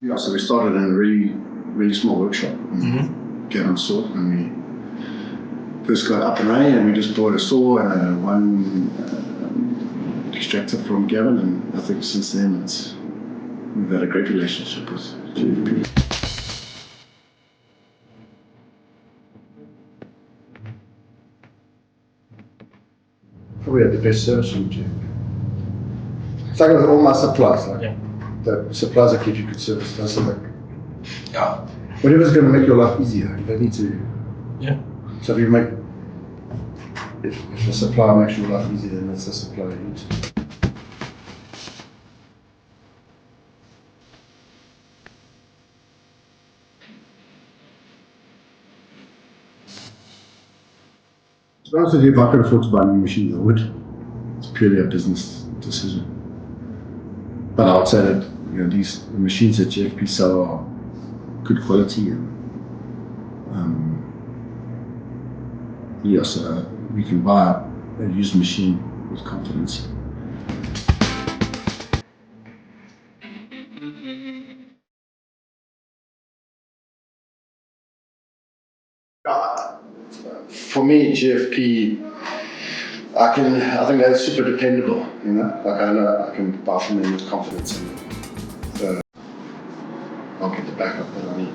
Yeah, so we started in a really small workshop in Gavin Saw, and we first got up and running, and we just bought a saw and one extractor from Gavin, and I think since then we've had a great relationship with GFP. Probably had the best service from GFP. It's like with all my supplies, the supplies that give you good service. That's like, whatever's going to make your life easier, you don't need to. Yeah. So if the supplier makes your life easier, then that's the supplier you use. To be honest with you, if I could afford to buy new machines, I would. It's purely a business decision. But I would say that these machines that GFP sell are good quality, and so we can buy a used machine with confidence. For me, GFP, I think they're super dependable. Like I know I can buy from them with confidence, and so I'll get the backup that I need.